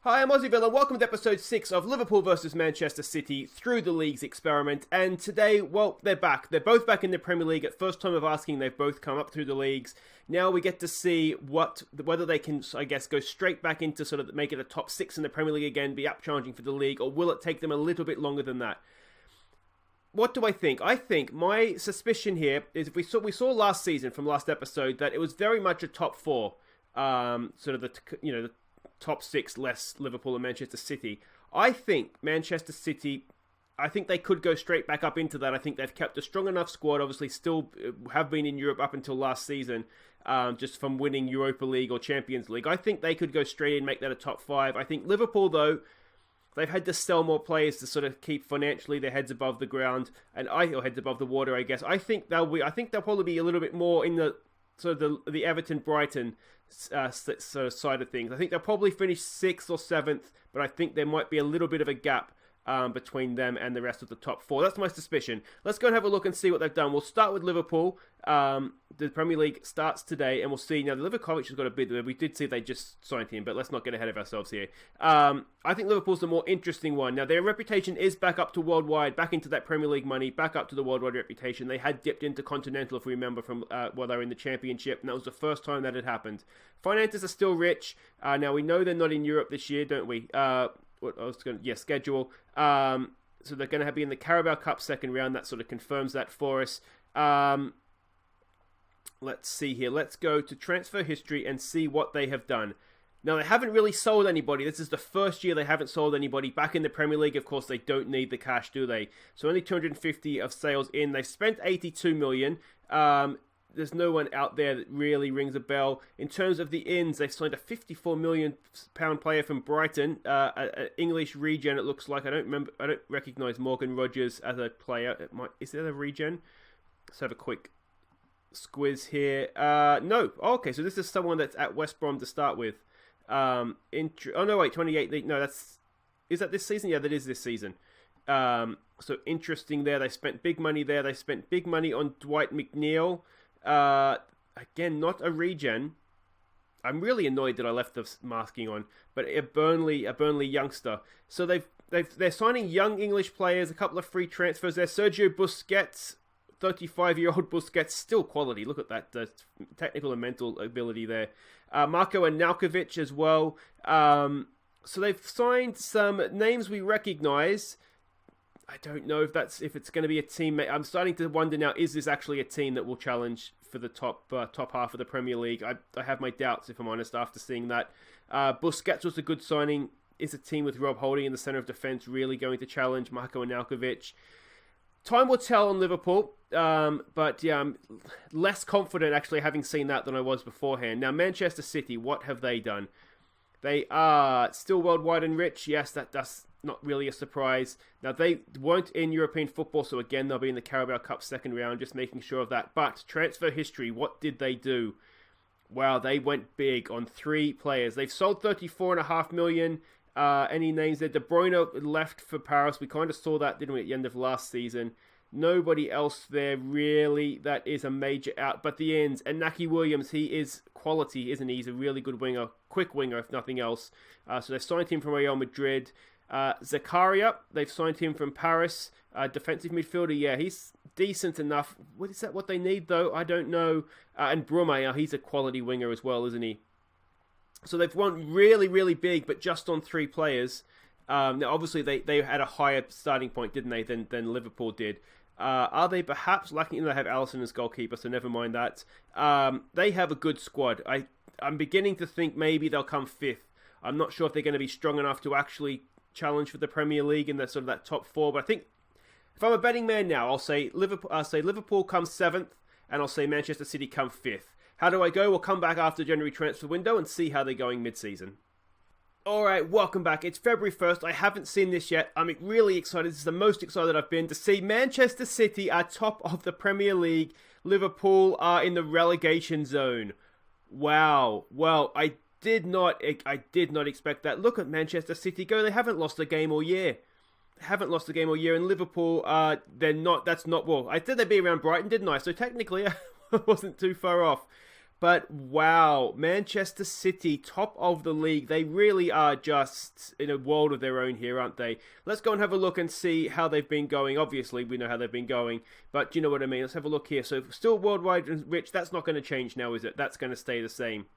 Hi, I'm Aussie and welcome to episode 6 of Liverpool versus Manchester City through the league's experiment. And today, well, they're back. They're both back in the Premier League. At first time of asking, they've both come up through the leagues. Now we get to see whether they can, I guess, go straight back into sort of make it a top 6 in the Premier League again, be up challenging for the league, or will it take them a little bit longer than that? What do I think? I think my suspicion here is we saw last season from last episode that it was very much a top 4, sort of the top 6 less Liverpool and Manchester City. I think Manchester City, I think they could go straight back up into that. I think they've kept a strong enough squad, obviously still have been in Europe up until last season, just from winning Europa League or Champions League. I think they could go straight and make that a top 5. I think Liverpool, though, they've had to sell more players to sort of keep financially their heads above the ground, or heads above the water, I guess. I think they'll probably be a little bit more in the sort of the Everton-Brighton sort of side of things. I think they'll probably finish 6th or 7th, but I think there might be a little bit of a gap between them and the rest of the top 4. That's my suspicion. Let's go and have a look and see what they've done. We'll start with Liverpool. The Premier League starts today, and we'll see. Now, Livakovic has got a bid there. We did see they just signed him, but let's not get ahead of ourselves here. I think Liverpool's the more interesting one. Now, their reputation is back up to worldwide, back into that Premier League money, back up to the worldwide reputation. They had dipped into Continental, if we remember, from while they were in the Championship, and that was the first time that had happened. Finances are still rich. Now, we know they're not in Europe this year, don't we? Schedule. So they're going to be in the Carabao Cup second round. That sort of confirms that for us. Let's see here. Let's go to transfer history and see what they have done. Now, they haven't really sold anybody. This is the first year they haven't sold anybody. Back in the Premier League, of course, they don't need the cash, do they? So only 250 of sales in. They've spent 82 million. There's no one out there that really rings a bell. In terms of the ins, they've signed a £54 million player from Brighton, an English regen. It looks like I don't recognise Morgan Rogers as a player. Is that a regen? Let's have a quick squiz here. No. Oh, okay, so this is someone that's at West Brom to start with. 28. No, is that this season? Yeah, that is this season. So interesting there. They spent big money there. They spent big money on Dwight McNeil. Again, not a regen. I'm really annoyed that I left the masking on, but a Burnley youngster. So they're signing young English players, a couple of free transfers there. Sergio Busquets, 35-year-old Busquets, still quality. Look at that, the technical and mental ability there. Marko Anelkovic as well. So they've signed some names we recognise. I don't know if it's going to be a team. I'm starting to wonder now, is this actually a team that will challenge for the top half of the Premier League? I have my doubts, if I'm honest, after seeing that. Busquets was a good signing. Is a team with Rob Holding in the centre of defence really going to challenge Marko Anelkovic? Time will tell on Liverpool, but yeah, I'm less confident actually having seen that than I was beforehand. Now, Manchester City, what have they done? They are still worldwide and rich. Yes, that's not really a surprise. Now, they weren't in European football, so again, they'll be in the Carabao Cup second round, just making sure of that. But transfer history, what did they do? Wow, they went big on 3 players. They've sold 34.5 million. Any names there? De Bruyne left for Paris. We kind of saw that, didn't we, at the end of last season. Nobody else there, really, that is a major out. But the ends, and Naki Williams, he is quality, isn't he? He's a really good winger, quick winger, if nothing else. So they've signed him from Real Madrid. Zakaria, they've signed him from Paris. Defensive midfielder, yeah, he's decent enough. Is that what they need, though? I don't know. And Brume, he's a quality winger as well, isn't he? So they've won really, really big, but just on 3 players. Now, obviously, they had a higher starting point, didn't they, than Liverpool did. Are they perhaps lacking? They have Alisson as goalkeeper, so never mind that. They have a good squad. I'm beginning to think maybe they'll come 5th. I'm not sure if they're going to be strong enough to actually challenge for the Premier League in that top 4. But I think if I'm a betting man now, I'll say Liverpool comes 7th, and I'll say Manchester City come 5th. How do I go? We'll come back after January transfer window and see how they're going mid-season. Alright, welcome back. It's February 1st. I haven't seen this yet. I'm really excited. This is the most excited I've been to see Manchester City are top of the Premier League. Liverpool are in the relegation zone. Wow. Well, I did not expect that. Look at Manchester City go. They haven't lost a game all year. And Liverpool, they're not. That's not, well, I said they'd be around Brighton, didn't I? So technically, I wasn't too far off. But wow, Manchester City, top of the league. They really are just in a world of their own here, aren't they? Let's go and have a look and see how they've been going. Obviously, we know how they've been going, but you know what I mean. Let's have a look here. So still worldwide and rich. That's not going to change now, is it? That's going to stay the same.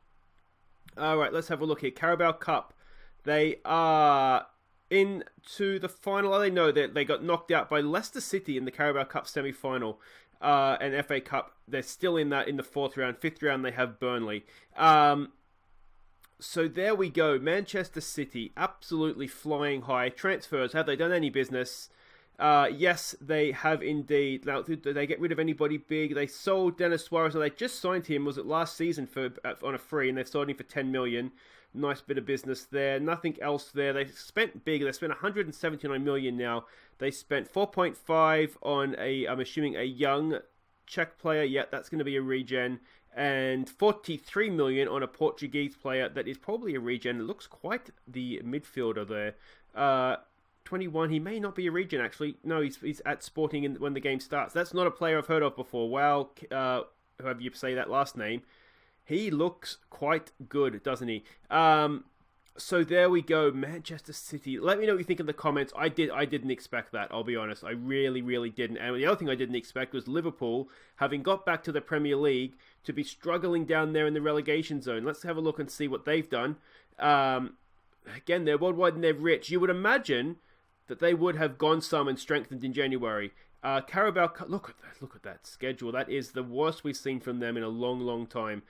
All right, let's have a look here. Carabao Cup. They are into the final. Oh, they know that they got knocked out by Leicester City in the Carabao Cup semi-final. And FA Cup, they're still in that in the fourth round. Fifth round, they have Burnley. So there we go. Manchester City, absolutely flying high. Transfers, have they done any business? Yes, they have indeed. Now, did they get rid of anybody big? They sold Denis Suarez, and they just signed him, was it last season, for on a free, and they've sold him for 10 million. Nice bit of business there. Nothing else there. They spent big. They spent 179 million now. They spent 4.5 on I'm assuming a young Czech player. Yeah, that's going to be a regen. And 43 million on a Portuguese player that is probably a regen. It looks quite the midfielder there. 21. He may not be a regen, actually. No, he's at Sporting when the game starts. That's not a player I've heard of before. Wow, however you say that last name. He looks quite good, doesn't he? So there we go, Manchester City. Let me know what you think in the comments. I didn't expect that, I'll be honest. I really, really didn't. And the other thing I didn't expect was Liverpool, having got back to the Premier League, to be struggling down there in the relegation zone. Let's have a look and see what they've done. Again, they're worldwide and they're rich. You would imagine that they would have gone some and strengthened in January. Carabao Cup, look at that schedule. That is the worst we've seen from them in a long, long time.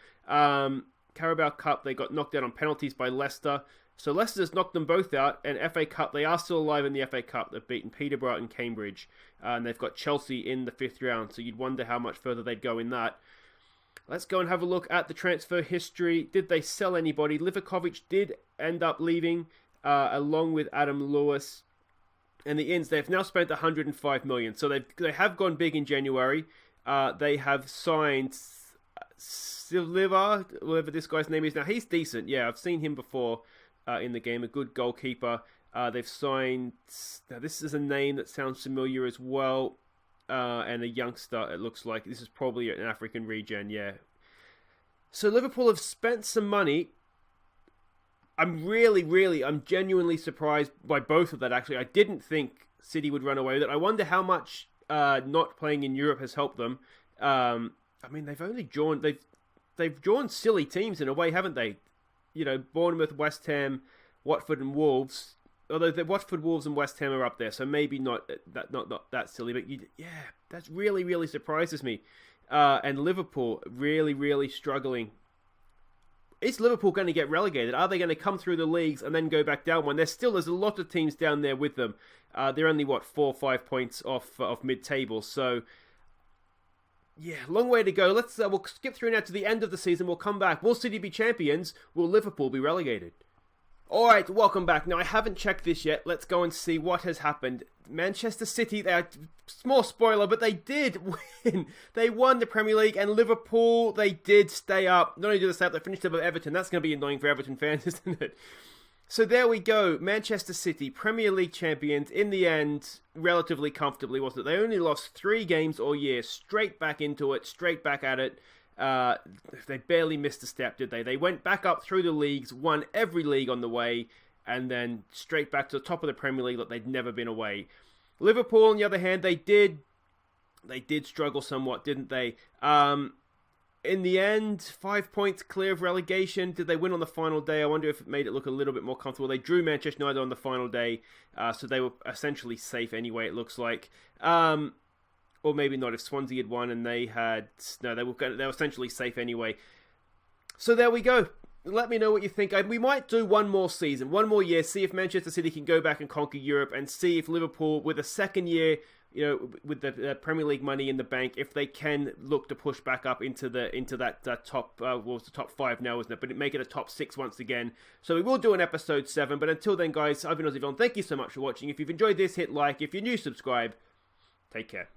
Carabao Cup, they got knocked out on penalties by Leicester. So Leicester's knocked them both out. And FA Cup, they are still alive in the FA Cup. They've beaten Peterborough and Cambridge. And they've got Chelsea in the fifth round. So you'd wonder how much further they'd go in that. Let's go and have a look at the transfer history. Did they sell anybody? Livakovic did end up leaving, along with Adam Lewis. And the ins, they've now spent 105 million. So they have gone big in January. They have signed Silva, whatever this guy's name is. Now, he's decent. Yeah, I've seen him before in the game. A good goalkeeper. They've signed... Now, this is a name that sounds familiar as well. And a youngster, it looks like. This is probably an African regen, yeah. So Liverpool have spent some money. I'm genuinely surprised by both of that, actually. I didn't think City would run away with it. I wonder how much not playing in Europe has helped them. I mean, they've drawn silly teams in a way, haven't they? You know, Bournemouth, West Ham, Watford and Wolves. Although the Watford, Wolves and West Ham are up there, so maybe not that silly. But that really surprises me. And Liverpool really struggling. Is Liverpool going to get relegated? Are they going to come through the leagues and then go back down one? There's a lot of teams down there with them. They're only 4 or 5 points off mid-table. So yeah, long way to go. We'll skip through now to the end of the season. We'll come back. Will City be champions? Will Liverpool be relegated? Alright, welcome back. Now, I haven't checked this yet. Let's go and see what has happened. Manchester City, small spoiler, but they did win. They won the Premier League, and Liverpool, they did stay up. Not only did they stay up, they finished above Everton. That's going to be annoying for Everton fans, isn't it? So there we go. Manchester City, Premier League champions, in the end, relatively comfortably, wasn't it? They only lost 3 games all year, straight back into it, straight back at it. They barely missed a step, did they? They went back up through the leagues, won every league on the way, and then straight back to the top of the Premier League like they'd never been away. Liverpool, on the other hand, they did struggle somewhat, didn't they? In the end, 5 points clear of relegation. Did they win on the final day? I wonder if it made it look a little bit more comfortable. They drew Manchester United on the final day, so they were essentially safe anyway, it looks like. Or maybe not if Swansea had won and they had... No, they were essentially safe anyway. So there we go. Let me know what you think. We might do one more season, one more year, see if Manchester City can go back and conquer Europe, and see if Liverpool, with a second year, with the Premier League money in the bank, if they can look to push back up into that top... it's the top 5 now, isn't it? But make it a top 6 once again. So we will do an episode 7. But until then, guys, I've been Aussie. Thank you so much for watching. If you've enjoyed this, hit like. If you're new, subscribe. Take care.